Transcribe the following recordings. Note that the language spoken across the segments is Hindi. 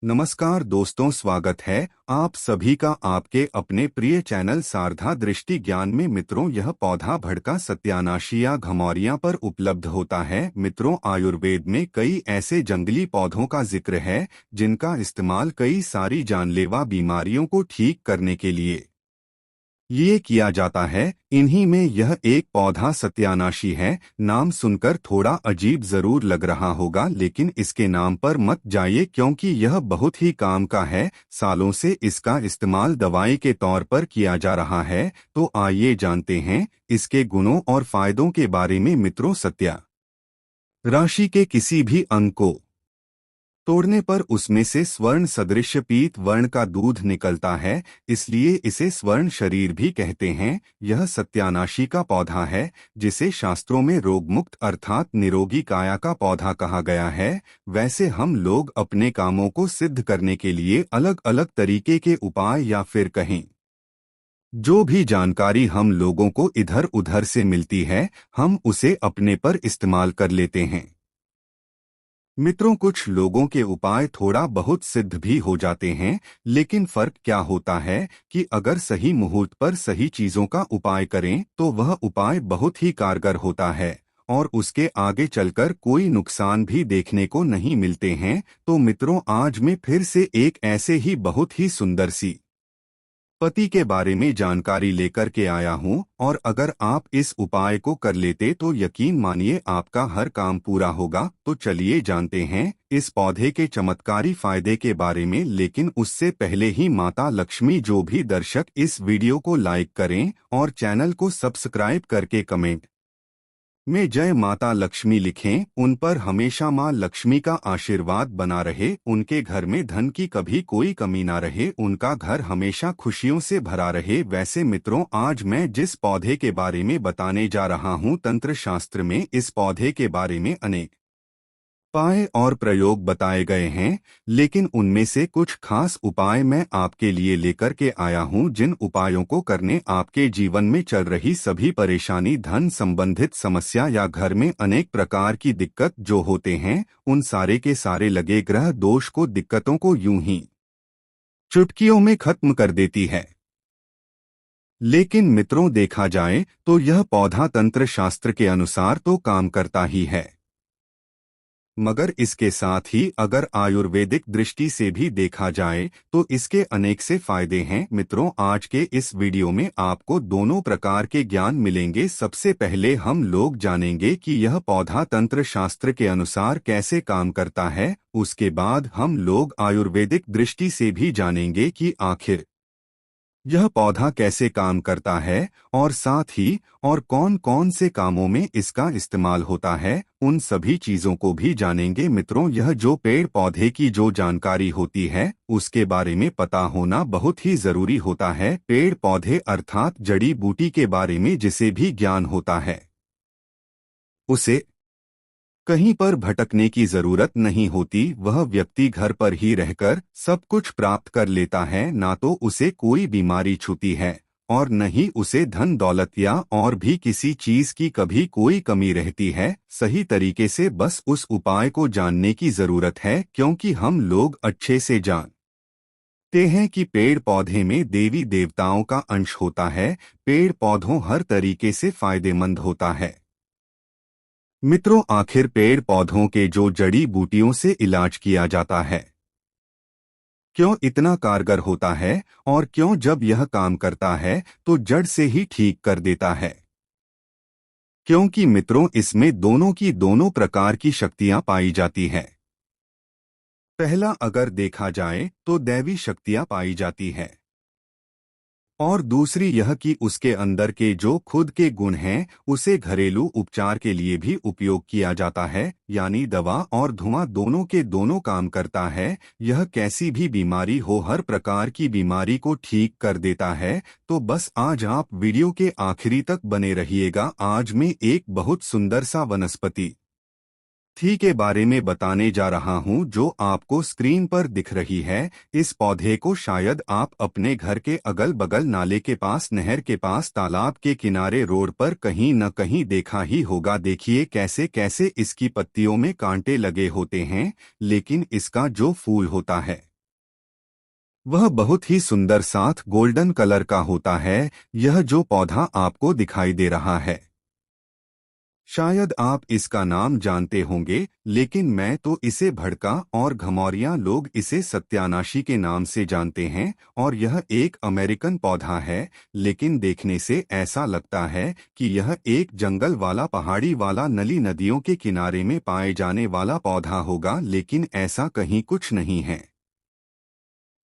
नमस्कार दोस्तों, स्वागत है आप सभी का आपके अपने प्रिय चैनल सारधा दृष्टि ज्ञान में। मित्रों, यह पौधा भड़का सत्यानाशी या घमौरियां पर उपलब्ध होता है। मित्रों, आयुर्वेद में कई ऐसे जंगली पौधों का जिक्र है जिनका इस्तेमाल कई सारी जानलेवा बीमारियों को ठीक करने के लिए किया जाता है। इन्हीं में यह एक पौधा सत्यानाशी है। नाम सुनकर थोड़ा अजीब जरूर लग रहा होगा, लेकिन इसके नाम पर मत जाइए क्योंकि यह बहुत ही काम का है। सालों से इसका इस्तेमाल दवाई के तौर पर किया जा रहा है। तो आइए जानते हैं इसके गुणों और फायदों के बारे में। मित्रों, सत्या राशि के किसी भी अंग को तोड़ने पर उसमें से स्वर्ण सदृश पीत वर्ण का दूध निकलता है, इसलिए इसे स्वर्ण शरीर भी कहते हैं। यह सत्यानाशी का पौधा है जिसे शास्त्रों में रोगमुक्त अर्थात निरोगी काया का पौधा कहा गया है। वैसे हम लोग अपने कामों को सिद्ध करने के लिए अलग अलग तरीके के उपाय या फिर कहें जो भी जानकारी हम लोगों को इधर उधर से मिलती है, हम उसे अपने पर इस्तेमाल कर लेते हैं। मित्रों, कुछ लोगों के उपाय थोड़ा बहुत सिद्ध भी हो जाते हैं, लेकिन फर्क क्या होता है कि अगर सही मुहूर्त पर सही चीजों का उपाय करें तो वह उपाय बहुत ही कारगर होता है और उसके आगे चलकर कोई नुकसान भी देखने को नहीं मिलते हैं। तो मित्रों, आज मैं फिर से एक ऐसे ही बहुत ही सुंदर सी पति के बारे में जानकारी लेकर के आया हूँ, और अगर आप इस उपाय को कर लेते तो यकीन मानिए आपका हर काम पूरा होगा। तो चलिए जानते हैं इस पौधे के चमत्कारी फायदे के बारे में। लेकिन उससे पहले ही माता लक्ष्मी, जो भी दर्शक इस वीडियो को लाइक करें और चैनल को सब्सक्राइब करके कमेंट में जय माता लक्ष्मी लिखें, उन पर हमेशा माँ लक्ष्मी का आशीर्वाद बना रहे, उनके घर में धन की कभी कोई कमी ना रहे, उनका घर हमेशा खुशियों से भरा रहे। वैसे मित्रों, आज मैं जिस पौधे के बारे में बताने जा रहा हूँ, तंत्र शास्त्र में इस पौधे के बारे में अनेक उपाय और प्रयोग बताए गए हैं, लेकिन उनमें से कुछ खास उपाय मैं आपके लिए लेकर के आया हूं, जिन उपायों को करने आपके जीवन में चल रही सभी परेशानी, धन संबंधित समस्या या घर में अनेक प्रकार की दिक्कत जो होते हैं, उन सारे के सारे लगे ग्रह दोष को, दिक्कतों को यूं ही चुटकियों में खत्म कर देती है। लेकिन मित्रों, देखा जाए तो यह पौधा तंत्र शास्त्र के अनुसार तो काम करता ही है, मगर इसके साथ ही अगर आयुर्वेदिक दृष्टि से भी देखा जाए तो इसके अनेक से फायदे हैं। मित्रों, आज के इस वीडियो में आपको दोनों प्रकार के ज्ञान मिलेंगे। सबसे पहले हम लोग जानेंगे कि यह पौधा तंत्र शास्त्र के अनुसार कैसे काम करता है। उसके बाद हम लोग आयुर्वेदिक दृष्टि से भी जानेंगे कि आखिर यह पौधा कैसे काम करता है, और साथ ही और कौन कौन से कामों में इसका इस्तेमाल होता है, उन सभी चीजों को भी जानेंगे। मित्रों, यह जो पेड़ पौधे की जो जानकारी होती है उसके बारे में पता होना बहुत ही जरूरी होता है। पेड़ पौधे अर्थात जड़ी बूटी के बारे में जिसे भी ज्ञान होता है उसे कहीं पर भटकने की जरूरत नहीं होती। वह व्यक्ति घर पर ही रहकर सब कुछ प्राप्त कर लेता है। ना तो उसे कोई बीमारी छूती है और न ही उसे धन दौलत या और भी किसी चीज की कभी कोई कमी रहती है। सही तरीके से बस उस उपाय को जानने की जरूरत है, क्योंकि हम लोग अच्छे से जानते हैं कि पेड़ पौधे में देवी देवताओं का अंश होता है। पेड़ पौधों हर तरीके से फायदेमंद होता है। मित्रों, आखिर पेड़ पौधों के जो जड़ी बूटियों से इलाज किया जाता है क्यों इतना कारगर होता है, और क्यों जब यह काम करता है तो जड़ से ही ठीक कर देता है? क्योंकि मित्रों, इसमें दोनों की दोनों प्रकार की शक्तियां पाई जाती है। पहला अगर देखा जाए तो दैवी शक्तियां पाई जाती है, और दूसरी यह कि उसके अंदर के जो खुद के गुण हैं उसे घरेलू उपचार के लिए भी उपयोग किया जाता है। यानी दवा और धुआं दोनों के दोनों काम करता है। यह कैसी भी बीमारी हो, हर प्रकार की बीमारी को ठीक कर देता है। तो बस आज आप वीडियो के आखिरी तक बने रहिएगा। आज मैं एक बहुत सुंदर सा वनस्पति थी के बारे में बताने जा रहा हूं, जो आपको स्क्रीन पर दिख रही है। इस पौधे को शायद आप अपने घर के अगल बगल, नाले के पास, नहर के पास, तालाब के किनारे, रोड पर कहीं न कहीं देखा ही होगा। देखिए कैसे कैसे इसकी पत्तियों में कांटे लगे होते हैं, लेकिन इसका जो फूल होता है वह बहुत ही सुंदर साथ गोल्डन कलर का होता है। यह जो पौधा आपको दिखाई दे रहा है, शायद आप इसका नाम जानते होंगे, लेकिन मैं तो इसे भड़का और घमौरियां लोग इसे सत्यानाशी के नाम से जानते हैं। और यह एक अमेरिकन पौधा है, लेकिन देखने से ऐसा लगता है कि यह एक जंगल वाला पहाड़ी वाला नली नदियों के किनारे में पाए जाने वाला पौधा होगा, लेकिन ऐसा कहीं कुछ नहीं है।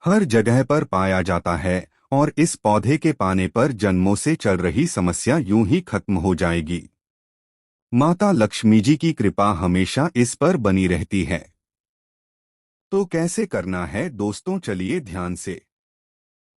हर जगह पर पाया जाता है और इस पौधे के पाने पर जन्मों से चल रही समस्या यूं ही खत्म हो जाएगी। माता लक्ष्मी जी की कृपा हमेशा इस पर बनी रहती है। तो कैसे करना है दोस्तों, चलिए ध्यान से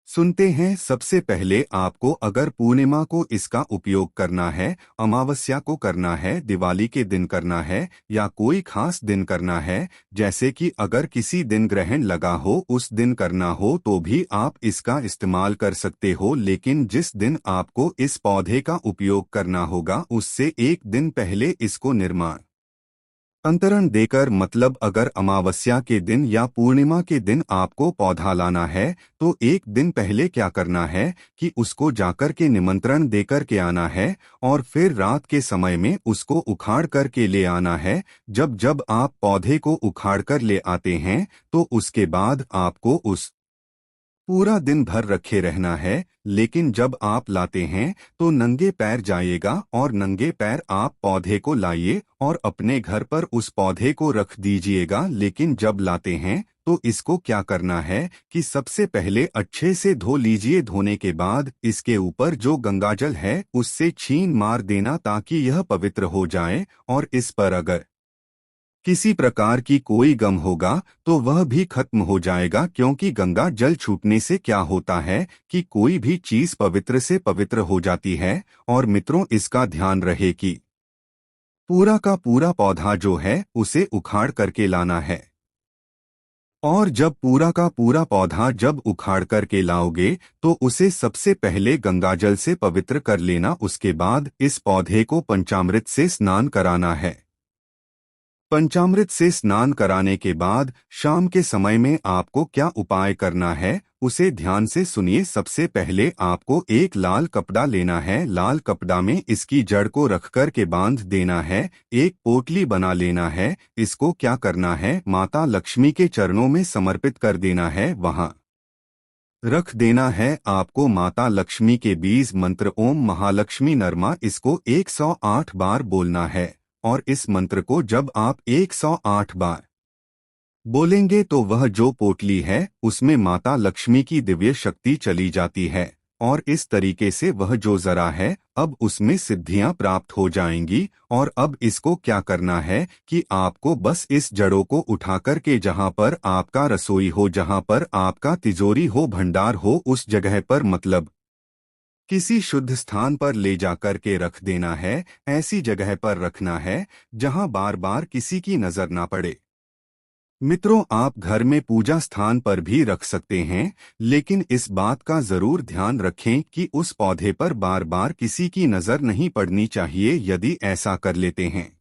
सुनते हैं। सबसे पहले आपको अगर पूर्णिमा को इसका उपयोग करना है, अमावस्या को करना है, दिवाली के दिन करना है, या कोई खास दिन करना है, जैसे कि अगर किसी दिन ग्रहण लगा हो उस दिन करना हो, तो भी आप इसका इस्तेमाल कर सकते हो। लेकिन जिस दिन आपको इस पौधे का उपयोग करना होगा उससे एक दिन पहले इसको निर्माण अंतरण देकर, मतलब अगर अमावस्या के दिन या पूर्णिमा के दिन आपको पौधा लाना है, तो एक दिन पहले क्या करना है कि उसको जाकर के निमंत्रण देकर के आना है और फिर रात के समय में उसको उखाड़ कर के ले आना है। जब जब आप पौधे को उखाड़ कर ले आते हैं, तो उसके बाद आपको उस पूरा दिन भर रखे रहना है। लेकिन जब आप लाते हैं तो नंगे पैर जाइएगा और नंगे पैर आप पौधे को लाइए और अपने घर पर उस पौधे को रख दीजिएगा। लेकिन जब लाते हैं तो इसको क्या करना है कि सबसे पहले अच्छे से धो लीजिए। धोने के बाद इसके ऊपर जो गंगाजल है उससे छीन मार देना, ताकि यह पवित्र हो जाए। और इस पर अगर किसी प्रकार की कोई गम होगा तो वह भी खत्म हो जाएगा, क्योंकि गंगा जल छूटने से क्या होता है कि कोई भी चीज पवित्र से पवित्र हो जाती है। और मित्रों, इसका ध्यान रहे कि पूरा का पूरा पौधा जो है उसे उखाड़ करके लाना है। और जब पूरा का पूरा पौधा जब उखाड़ करके लाओगे तो उसे सबसे पहले गंगाजल से पवित्र कर लेना। उसके बाद इस पौधे को पंचामृत से स्नान कराना है। पंचामृत से स्नान कराने के बाद शाम के समय में आपको क्या उपाय करना है उसे ध्यान से सुनिए। सबसे पहले आपको एक लाल कपड़ा लेना है। लाल कपड़ा में इसकी जड़ को रखकर के बांध देना है। एक पोटली बना लेना है। इसको क्या करना है, माता लक्ष्मी के चरणों में समर्पित कर देना है। वहां रख देना है आपको माता लक्ष्मी के बीज मंत्र ओम महालक्ष्मी नरमा, इसको 108 बार बोलना है। और इस मंत्र को जब आप 108 बार बोलेंगे तो वह जो पोटली है उसमें माता लक्ष्मी की दिव्य शक्ति चली जाती है। और इस तरीके से वह जो जरा है अब उसमें सिद्धियां प्राप्त हो जाएंगी। और अब इसको क्या करना है कि आपको बस इस जड़ों को उठाकर के जहां पर आपका रसोई हो, जहां पर आपका तिजोरी हो, भंडार हो, उस जगह पर, मतलब किसी शुद्ध स्थान पर ले जाकर के रख देना है। ऐसी जगह पर रखना है जहां बार बार किसी की नजर ना पड़े। मित्रों, आप घर में पूजा स्थान पर भी रख सकते हैं, लेकिन इस बात का जरूर ध्यान रखें कि उस पौधे पर बार बार किसी की नजर नहीं पड़नी चाहिए। यदि ऐसा कर लेते हैं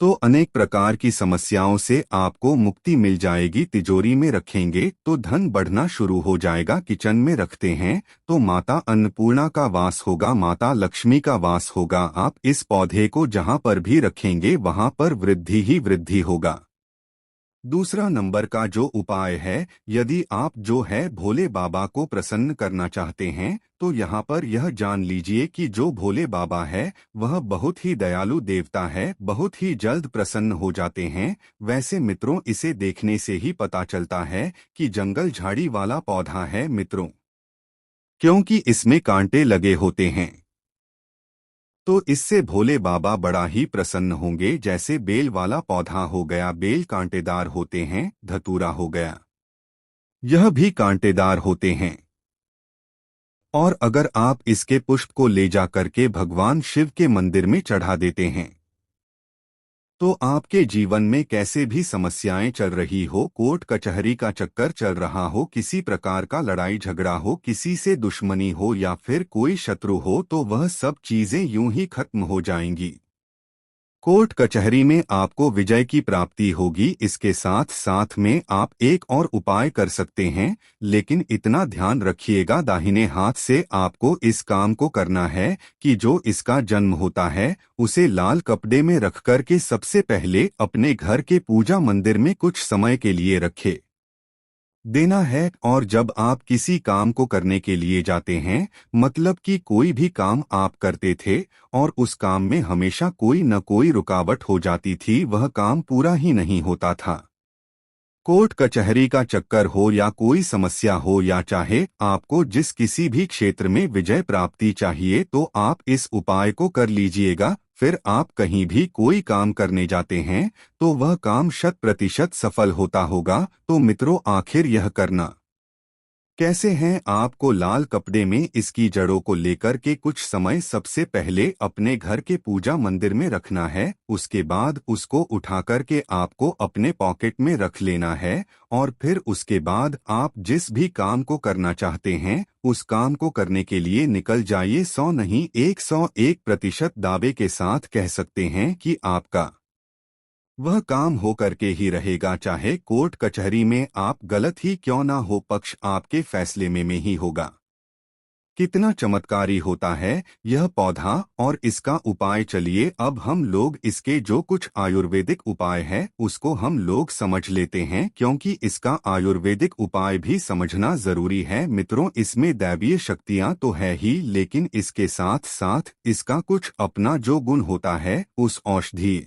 तो अनेक प्रकार की समस्याओं से आपको मुक्ति मिल जाएगी। तिजोरी में रखेंगे तो धन बढ़ना शुरू हो जाएगा। किचन में रखते हैं तो माता अन्नपूर्णा का वास होगा, माता लक्ष्मी का वास होगा। आप इस पौधे को जहां पर भी रखेंगे वहां पर वृद्धि ही वृद्धि होगा। दूसरा नंबर का जो उपाय है, यदि आप जो है भोले बाबा को प्रसन्न करना चाहते हैं तो यहाँ पर यह जान लीजिए कि जो भोले बाबा है वह बहुत ही दयालु देवता है, बहुत ही जल्द प्रसन्न हो जाते हैं। वैसे मित्रों, इसे देखने से ही पता चलता है कि जंगल झाड़ी वाला पौधा है मित्रों, क्योंकि इसमें कांटे लगे होते हैं। तो इससे भोले बाबा बड़ा ही प्रसन्न होंगे। जैसे बेल वाला पौधा हो गया, बेल कांटेदार होते हैं। धतूरा हो गया, यह भी कांटेदार होते हैं। और अगर आप इसके पुष्प को ले जाकर के भगवान शिव के मंदिर में चढ़ा देते हैं तो आपके जीवन में कैसे भी समस्याएं चल रही हो, कोर्ट कचहरी का चक्कर चल रहा हो, किसी प्रकार का लड़ाई झगड़ा हो, किसी से दुश्मनी हो या फिर कोई शत्रु हो, तो वह सब चीजें यूं ही खत्म हो जाएंगी। कोर्ट कचहरी में आपको विजय की प्राप्ति होगी। इसके साथ साथ में आप एक और उपाय कर सकते हैं, लेकिन इतना ध्यान रखिएगा दाहिने हाथ से आपको इस काम को करना है कि जो इसका जन्म होता है उसे लाल कपड़े में रख कर के सबसे पहले अपने घर के पूजा मंदिर में कुछ समय के लिए रखे देना है। और जब आप किसी काम को करने के लिए जाते हैं, मतलब कि कोई भी काम आप करते थे और उस काम में हमेशा कोई न कोई रुकावट हो जाती थी, वह काम पूरा ही नहीं होता था। कोर्ट कचहरी का चक्कर हो या कोई समस्या हो या चाहे आपको जिस किसी भी क्षेत्र में विजय प्राप्ति चाहिए, तो आप इस उपाय को कर लीजिएगा। फिर आप कहीं भी कोई काम करने जाते हैं तो वह काम 100% सफल होता होगा। तो मित्रों, आखिर यह करना कैसे हैं? आपको लाल कपड़े में इसकी जड़ों को लेकर के कुछ समय सबसे पहले अपने घर के पूजा मंदिर में रखना है। उसके बाद उसको उठाकर के आपको अपने पॉकेट में रख लेना है और फिर उसके बाद आप जिस भी काम को करना चाहते हैं उस काम को करने के लिए निकल जाइए। 100 नहीं 101% दावे के साथ कह सकते हैं कि आपका वह काम हो करके ही रहेगा, चाहे कोर्ट कचहरी में आप गलत ही क्यों ना हो, पक्ष आपके फैसले में ही होगा। कितना चमत्कारी होता है यह पौधा और इसका उपाय। चलिए अब हम लोग इसके जो कुछ आयुर्वेदिक उपाय है उसको हम लोग समझ लेते हैं, क्योंकि इसका आयुर्वेदिक उपाय भी समझना जरूरी है। मित्रों, इसमें दैवीय शक्तियां तो है ही, लेकिन इसके साथ साथ इसका कुछ अपना जो गुण होता है, उस औषधीय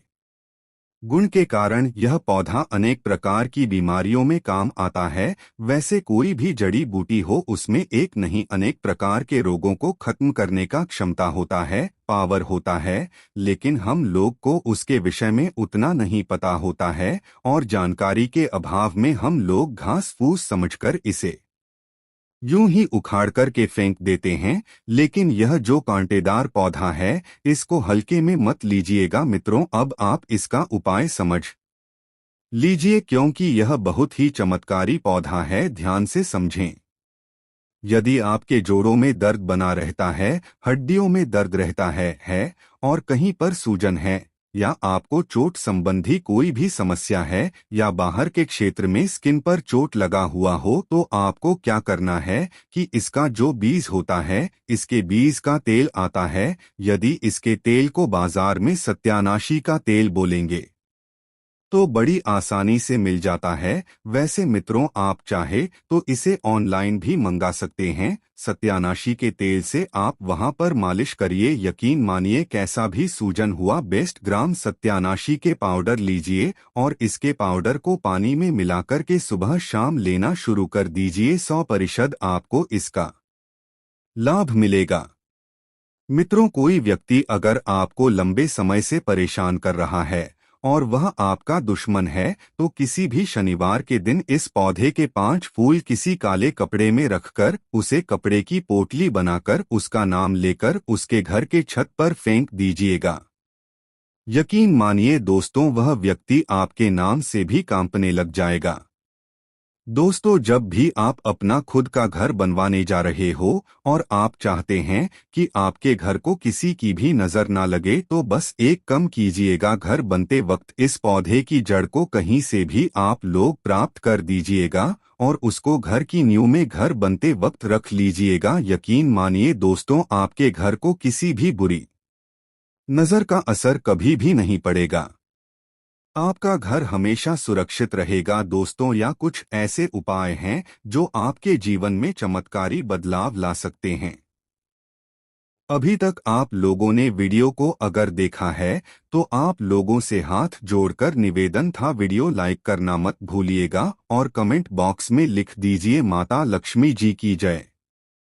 गुण के कारण यह पौधा अनेक प्रकार की बीमारियों में काम आता है। वैसे कोई भी जड़ी बूटी हो उसमें एक नहीं अनेक प्रकार के रोगों को खत्म करने का क्षमता होता है, पावर होता है, लेकिन हम लोग को उसके विषय में उतना नहीं पता होता है और जानकारी के अभाव में हम लोग घास फूस समझकर इसे यूं ही उखाड़ कर के फेंक देते हैं। लेकिन यह जो कांटेदार पौधा है इसको हल्के में मत लीजिएगा मित्रों। अब आप इसका उपाय समझ लीजिए, क्योंकि यह बहुत ही चमत्कारी पौधा है। ध्यान से समझें। यदि आपके जोड़ों में दर्द बना रहता है, हड्डियों में दर्द रहता है और कहीं पर सूजन है, या आपको चोट संबंधी कोई भी समस्या है, या बाहर के क्षेत्र में स्किन पर चोट लगा हुआ हो, तो आपको क्या करना है कि इसका जो बीज होता है, इसके बीज का तेल आता है। यदि इसके तेल को बाजार में सत्यानाशी का तेल बोलेंगे तो बड़ी आसानी से मिल जाता है। वैसे मित्रों, आप चाहे तो इसे ऑनलाइन भी मंगा सकते हैं। सत्यानाशी के तेल से आप वहां पर मालिश करिए, यकीन मानिए कैसा भी सूजन हुआ। बेस्ट ग्राम सत्यानाशी के पाउडर लीजिए और इसके पाउडर को पानी में मिलाकर के सुबह शाम लेना शुरू कर दीजिए। 100% आपको इसका लाभ मिलेगा। मित्रों, कोई व्यक्ति अगर आपको लंबे समय से परेशान कर रहा है और वह आपका दुश्मन है, तो किसी भी शनिवार के दिन इस पौधे के 5 फूल किसी काले कपड़े में रखकर उसे कपड़े की पोटली बनाकर उसका नाम लेकर उसके घर के छत पर फेंक दीजिएगा। यकीन मानिए दोस्तों, वह व्यक्ति आपके नाम से भी कांपने लग जाएगा। दोस्तों, जब भी आप अपना खुद का घर बनवाने जा रहे हो और आप चाहते हैं कि आपके घर को किसी की भी नजर ना लगे, तो बस एक काम कीजिएगा, घर बनते वक्त इस पौधे की जड़ को कहीं से भी आप लोग प्राप्त कर दीजिएगा और उसको घर की नींव में घर बनते वक्त रख लीजिएगा। यकीन मानिए दोस्तों, आपके घर को किसी भी बुरी नजर का असर कभी भी नहीं पड़ेगा। आपका घर हमेशा सुरक्षित रहेगा दोस्तों। या कुछ ऐसे उपाय हैं जो आपके जीवन में चमत्कारी बदलाव ला सकते हैं। अभी तक आप लोगों ने वीडियो को अगर देखा है तो आप लोगों से हाथ जोड़कर निवेदन था, वीडियो लाइक करना मत भूलिएगा और कमेंट बॉक्स में लिख दीजिए माता लक्ष्मी जी की जय।